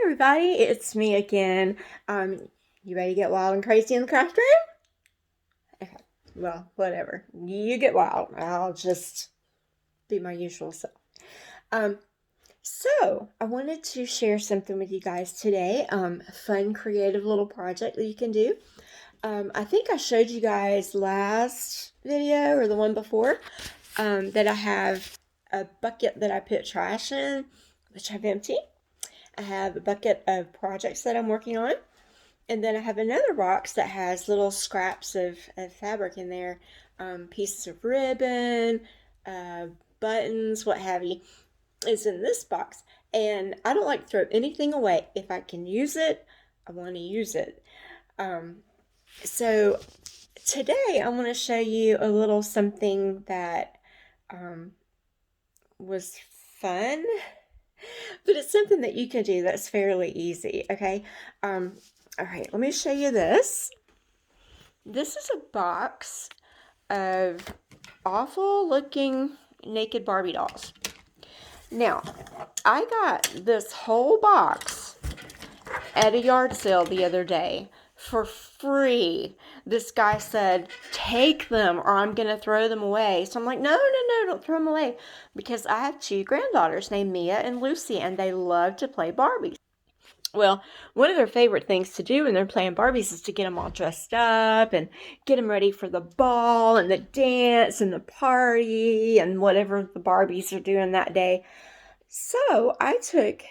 everybody, it's me again. You ready to get wild and crazy in the craft room? Okay, well, whatever. You get wild. I'll just be my usual self. Um, so I wanted to share something with you guys today. A fun, creative little project that you can do. I think I showed you guys last video or the one before that I have a bucket that I put trash in, which I've emptied. I have a bucket of projects that I'm working on. And then I have another box that has little scraps of fabric in there, pieces of ribbon, uh, buttons, what have you, is in this box. And I don't like to throw anything away. If I can use it, I want to use it. So today I want to show you a little something that was fun, but it's something that you can do that's fairly easy, okay? All right, let me show you this. This is a box of awful looking naked Barbie dolls. Now, I got this whole box at a yard sale the other day for free. This guy said, take them or I'm going to throw them away. So I'm like, no, don't throw them away. Because I have two granddaughters named Mia and Lucy, and they love to play Barbies. Well, one of their favorite things to do when they're playing Barbies is to get them all dressed up and get them ready for the ball and the dance and the party and whatever the Barbies are doing that day. So I took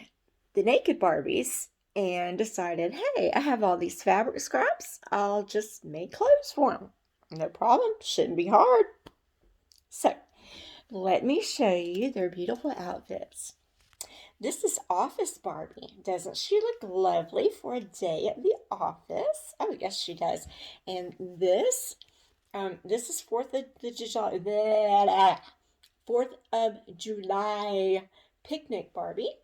the naked Barbies and decided, hey, I have all these fabric scraps. I'll just make clothes for them. No problem. Shouldn't be hard. So let me show you their beautiful outfits. This is Office Barbie. Doesn't she look lovely for a day at the office? Oh, yes, she does. And this is 4th of July picnic Barbie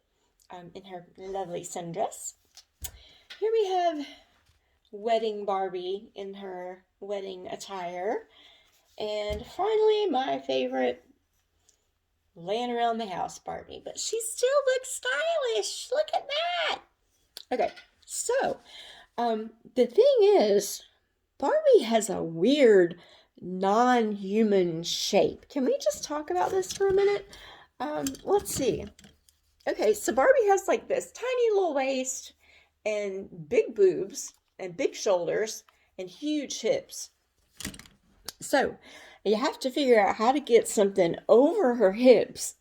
in her lovely sundress. Here we have wedding Barbie in her wedding attire. And finally, my favorite, laying around the house Barbie, but she still looks stylish. Look at that. Okay, so the thing is, Barbie has a weird non-human shape. Can we just talk about this for a minute? Let's see. Okay, so Barbie has like this tiny little waist and big boobs and big shoulders and huge hips. So you have to figure out how to get something over her hips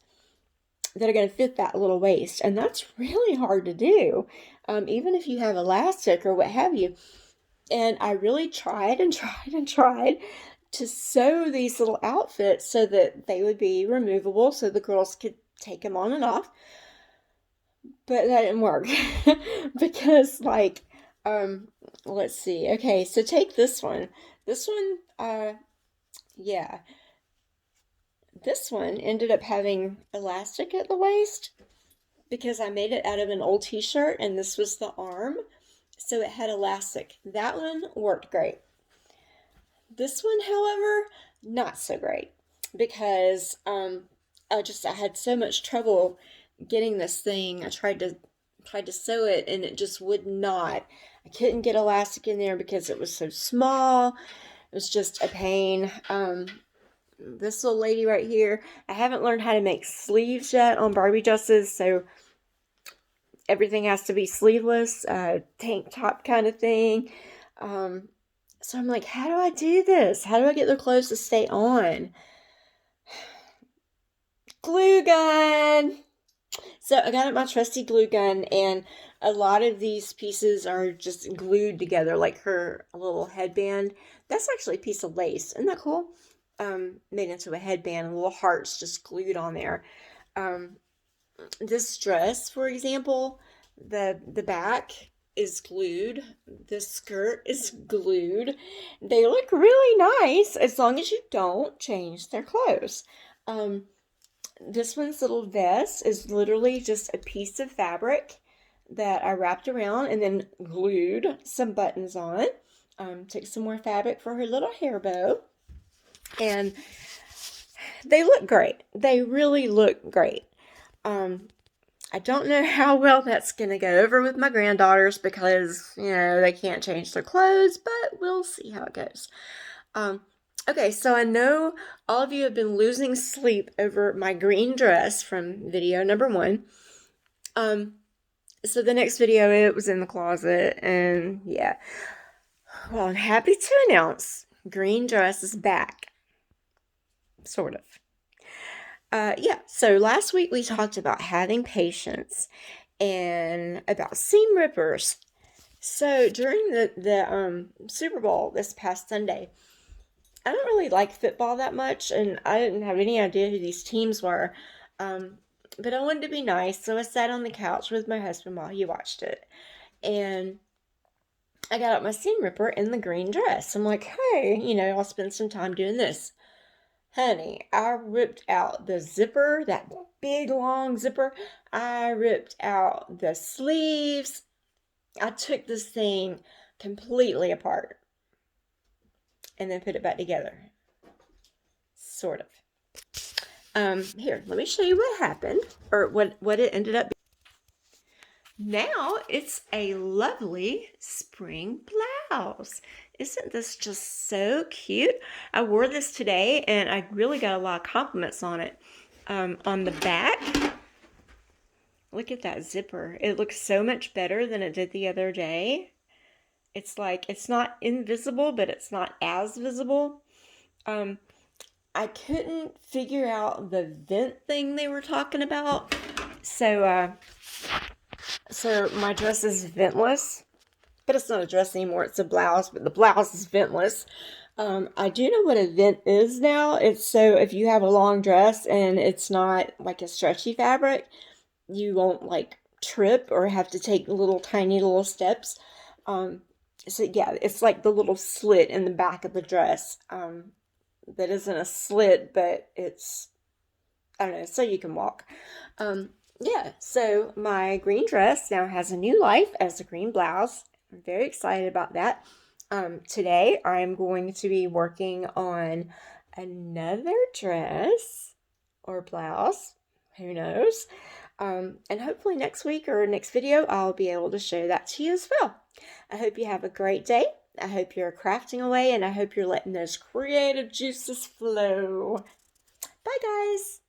that are going to fit that little waist. And that's really hard to do, even if you have elastic or what have you. And I really tried to sew these little outfits so that they would be removable so the girls could take them on and off. But that didn't work because let's see. Okay, so take this one. This one, yeah. This one ended up having elastic at the waist because I made it out of an old t-shirt and this was the arm. So it had elastic. That one worked great. This one, however, not so great because I had so much trouble getting this thing. I tried to sew it and it just would not. I couldn't get elastic in there because it was so small. It was just a pain. This little lady right here, I haven't learned how to make sleeves yet on Barbie dresses, so everything has to be sleeveless, tank top kind of thing. So I'm like, how do I do this? How do I get their clothes to stay on? Glue gun! So I got my trusty glue gun, and a lot of these pieces are just glued together, like her little headband. That's actually a piece of lace. Isn't that cool? Made into a headband, and little hearts just glued on there. This dress, for example, the back is glued. The skirt is glued. They look really nice as long as you don't change their clothes. This one's little vest is literally just a piece of fabric that I wrapped around and then glued some buttons on. Took some more fabric for her little hair bow. And they look great. They really look great. I I don't know how well that's going to go over with my granddaughters because, they can't change their clothes, but we'll see how it goes. Okay, so I know all of you have been losing sleep over my green dress from video number 1. So the next video, it was in the closet, and yeah. Well, I'm happy to announce green dress is back. Sort of. Yeah, so last week we talked about having patience and about seam rippers. So during the Super Bowl this past Sunday, I don't really like football that much, and I didn't have any idea who these teams were. But I wanted to be nice, so I sat on the couch with my husband while he watched it. And I got out my seam ripper in the green dress. I'm like, hey, I'll spend some time doing this. Honey, I ripped out the zipper, that big long zipper. I ripped out the sleeves. I took this thing completely apart and then put it back together. Sort of. Here, let me show you what happened, or what it ended up being. Now it's a lovely spring blouse. Isn't this just so cute? I wore this today and I really got a lot of compliments on it. On the back, look at that zipper. It looks so much better than it did the other day. It's like, it's not invisible, but it's not as visible. I couldn't figure out the vent thing they were talking about. So my dress is ventless, but it's not a dress anymore. It's a blouse, but the blouse is ventless. I do know what a vent is now. It's so if you have a long dress and it's not like a stretchy fabric, you won't like trip or have to take tiny little steps. So yeah, it's like the little slit in the back of the dress. That isn't a slit, but it's, I don't know, so you can walk. Yeah, so my green dress now has a new life as a green blouse. I'm very excited about that. Today I'm going to be working on another dress or blouse, who knows. And hopefully next week or next video I'll be able to show that to you as well. I hope you have a great day. I hope you're crafting away, and I hope you're letting those creative juices flow. Bye, guys.